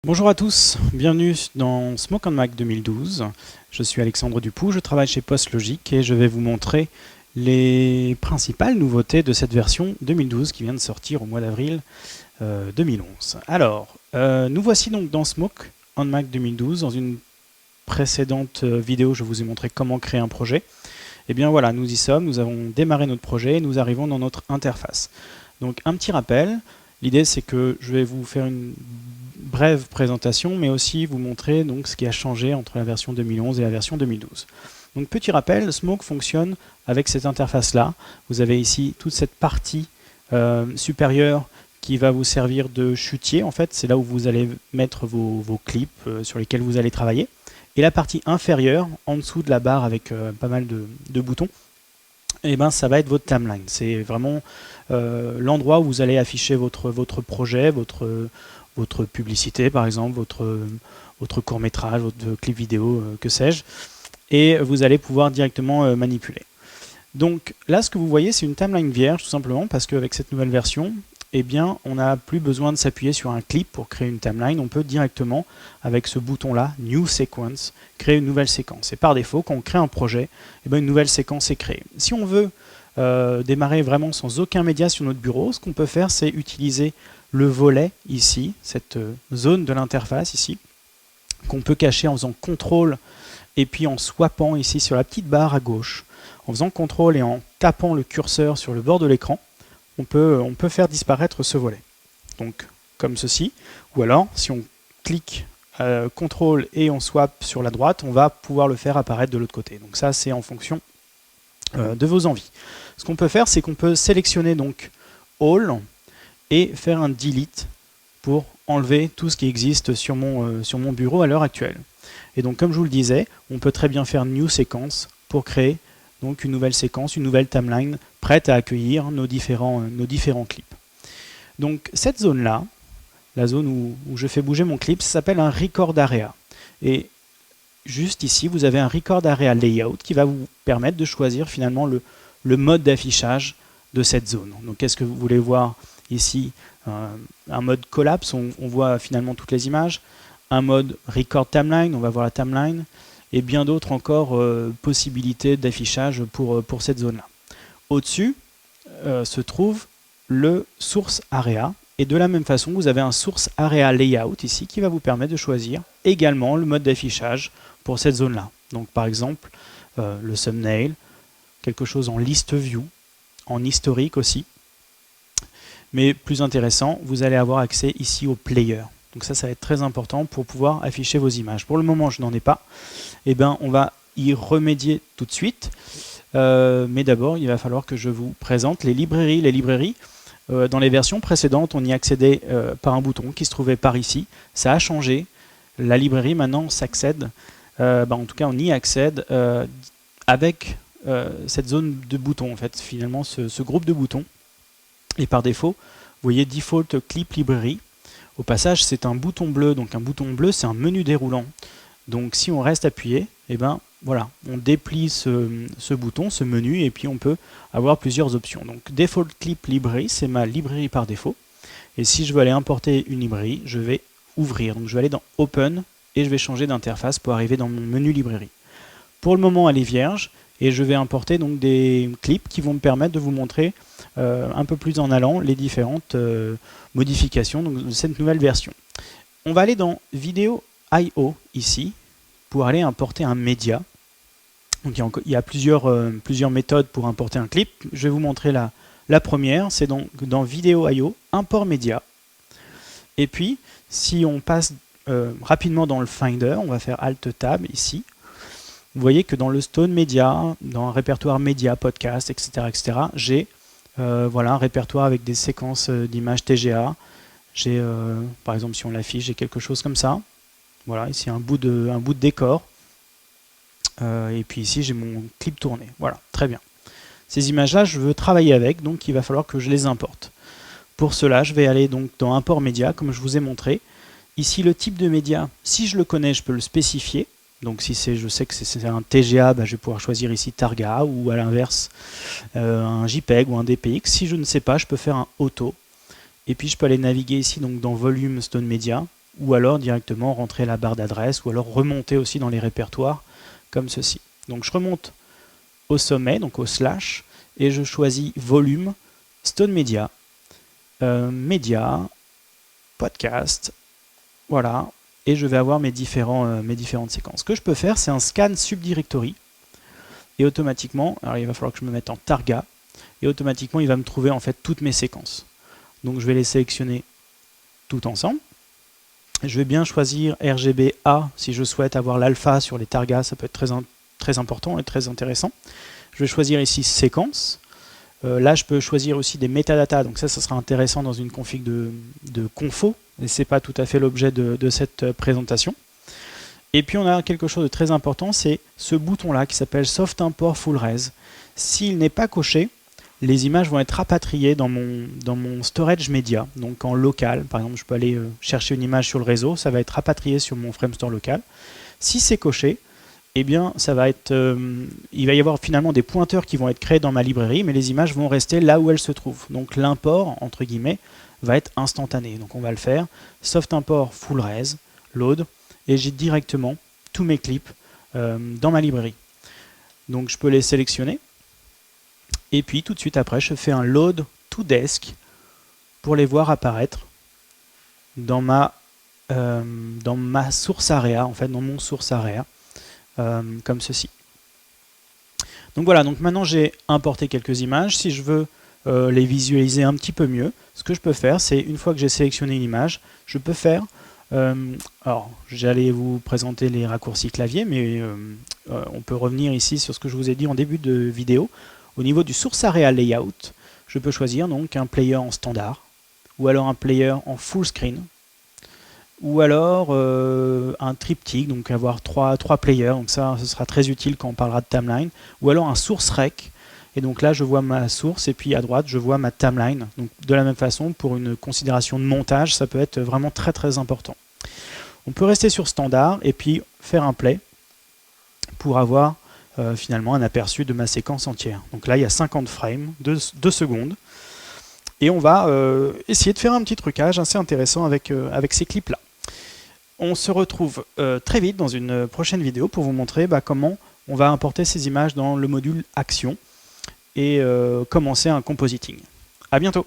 Bonjour à tous, bienvenue dans Smoke on Mac 2012. Je suis Alexandre Dupoux, je travaille chez PostLogic et je vais vous montrer les principales nouveautés de cette version 2012 qui vient de sortir au mois d'avril 2011. Alors, nous voici donc dans Smoke on Mac 2012. Dans une précédente vidéo, je vous ai montré comment créer un projet. Et bien voilà, nous y sommes, nous avons démarré notre projet et nous arrivons dans notre interface. Donc un petit rappel, l'idée c'est que je vais vous faire une brève présentation, mais aussi vous montrer donc ce qui a changé entre la version 2011 et la version 2012. Donc petit rappel, Smoke fonctionne avec cette interface-là. Vous avez ici toute cette partie supérieure qui va vous servir de chutier. En fait, c'est là où vous allez mettre vos clips sur lesquels vous allez travailler. Et la partie inférieure, en dessous de la barre avec pas mal de boutons, et ben, ça va être votre timeline. C'est vraiment l'endroit où vous allez afficher votre projet, votre publicité par exemple, votre court-métrage, votre clip vidéo, que sais-je, et vous allez pouvoir directement manipuler. Donc là, ce que vous voyez, c'est une timeline vierge, tout simplement, parce qu'avec cette nouvelle version, eh bien, on n'a plus besoin de s'appuyer sur un clip pour créer une timeline. On peut directement, avec ce bouton-là, New Sequence, créer une nouvelle séquence. Et par défaut, quand on crée un projet, eh bien, une nouvelle séquence est créée. Si on veut démarrer vraiment sans aucun média sur notre bureau, ce qu'on peut faire, c'est utiliser le volet ici, cette zone de l'interface ici, qu'on peut cacher en faisant CTRL et puis en swappant ici sur la petite barre à gauche. En faisant CTRL et en tapant le curseur sur le bord de l'écran, on peut faire disparaître ce volet. Donc comme ceci, ou alors si on clique CTRL et on swap sur la droite, on va pouvoir le faire apparaître de l'autre côté. Donc ça, c'est en fonction de vos envies. Ce qu'on peut faire, c'est qu'on peut sélectionner donc All et faire un delete pour enlever tout ce qui existe sur mon bureau à l'heure actuelle. Et donc comme je vous le disais, on peut très bien faire New Sequence pour créer donc une nouvelle séquence, une nouvelle timeline prête à accueillir nos différents clips. Donc cette zone-là, la zone où je fais bouger mon clip, ça s'appelle un Record Area. Et juste ici, vous avez un Record Area Layout qui va vous permettre de choisir finalement le mode d'affichage de cette zone. Donc est-ce que vous voulez voir ici un mode collapse, on voit finalement toutes les images, un mode Record Timeline, on va voir la timeline, et bien d'autres encore possibilités d'affichage pour cette zone-là. Au-dessus se trouve le Source Area, et de la même façon, vous avez un Source Area Layout ici qui va vous permettre de choisir également le mode d'affichage pour cette zone-là. Donc par exemple, le thumbnail, quelque chose en list view, en historique aussi. Mais plus intéressant, vous allez avoir accès ici au player. Donc ça va être très important pour pouvoir afficher vos images. Pour le moment, je n'en ai pas. Eh bien, on va y remédier tout de suite. Mais d'abord, il va falloir que je vous présente les librairies. Les librairies, dans les versions précédentes, on y accédait par un bouton qui se trouvait par ici. Ça a changé. La librairie, maintenant, s'accède. En tout cas, on y accède avec cette zone de boutons, en fait, finalement, ce groupe de boutons. Et par défaut, vous voyez Default Clip Library. Au passage, c'est un bouton bleu. Donc un bouton bleu, c'est un menu déroulant. Donc si on reste appuyé, et ben voilà, on déplie ce bouton, ce menu, et puis on peut avoir plusieurs options. Donc Default Clip Library, c'est ma librairie par défaut. Et si je veux aller importer une librairie, je vais ouvrir. Donc je vais aller dans Open et je vais changer d'interface pour arriver dans mon menu librairie. Pour le moment, elle est vierge. Et je vais importer donc des clips qui vont me permettre de vous montrer un peu plus en allant les différentes modifications donc, de cette nouvelle version. On va aller dans Video I/O ici pour aller importer un média. Donc, il y a plusieurs méthodes pour importer un clip. Je vais vous montrer la première, c'est dans Video I/O, import média. Et puis, si on passe rapidement dans le Finder, on va faire Alt-Tab ici. Vous voyez que dans le Stone Media, dans un répertoire média, podcast, etc., j'ai voilà, un répertoire avec des séquences d'images TGA. J'ai, par exemple, si on l'affiche, j'ai quelque chose comme ça. Voilà, ici un bout de décor. Et puis ici, j'ai mon clip tourné. Voilà, très bien. Ces images-là, je veux travailler avec, donc il va falloir que je les importe. Pour cela, je vais aller donc dans Import Média, comme je vous ai montré. Ici, le type de média, si je le connais, je peux le spécifier. Donc si je sais que c'est un TGA, je vais pouvoir choisir ici Targa ou à l'inverse un JPEG ou un DPX. Si je ne sais pas, je peux faire un Auto. Et puis je peux aller naviguer ici donc dans Volume Stone Media ou alors directement rentrer la barre d'adresse, ou alors remonter aussi dans les répertoires, comme ceci. Donc je remonte au sommet, donc au slash, et je choisis volume, Stone Media, média, podcast, voilà, et je vais avoir mes différentes séquences. Ce que je peux faire, c'est un scan subdirectory, et automatiquement, alors il va falloir que je me mette en targa, et automatiquement il va me trouver en fait toutes mes séquences. Donc je vais les sélectionner tout ensemble. Je vais bien choisir RGB-A si je souhaite avoir l'alpha sur les targas, ça peut être très important et très intéressant. Je vais choisir ici séquence. Là je peux choisir aussi des métadatas, donc ça sera intéressant dans une config de confo, et c'est pas tout à fait l'objet de cette présentation. Et puis on a quelque chose de très important, c'est ce bouton là qui s'appelle Soft Import Full Res. S'il n'est pas coché, les images vont être rapatriées dans mon storage média, donc en local. Par exemple, je peux aller chercher une image sur le réseau, ça va être rapatrié sur mon Framestore local. Si c'est coché, eh bien, ça va être, il va y avoir finalement des pointeurs qui vont être créés dans ma librairie, mais les images vont rester là où elles se trouvent. Donc l'import, entre guillemets, va être instantané. Donc on va le faire, Soft Import Full Res, Load, et j'ai directement tous mes clips dans ma librairie. Donc je peux les sélectionner. Et puis tout de suite après, je fais un load to desk pour les voir apparaître dans ma source area, en fait, dans mon source area, comme ceci. Donc voilà, donc maintenant j'ai importé quelques images. Si je veux les visualiser un petit peu mieux, ce que je peux faire, c'est une fois que j'ai sélectionné une image, je peux faire, alors j'allais vous présenter les raccourcis clavier, mais on peut revenir ici sur ce que je vous ai dit en début de vidéo. Au niveau du source area layout, je peux choisir donc un player en standard, ou alors un player en full screen, ou alors un triptyque, donc avoir trois players, donc ça ce sera très utile quand on parlera de timeline, ou alors un source rec, et donc là je vois ma source, et puis à droite je vois ma timeline. Donc de la même façon, pour une considération de montage, ça peut être vraiment très important. On peut rester sur standard, et puis faire un play, pour avoir finalement un aperçu de ma séquence entière. Donc là il y a 50 frames, 2 secondes, et on va essayer de faire un petit trucage assez intéressant avec ces clips là. On se retrouve très vite dans une prochaine vidéo pour vous montrer comment on va importer ces images dans le module Action et commencer un compositing. À bientôt.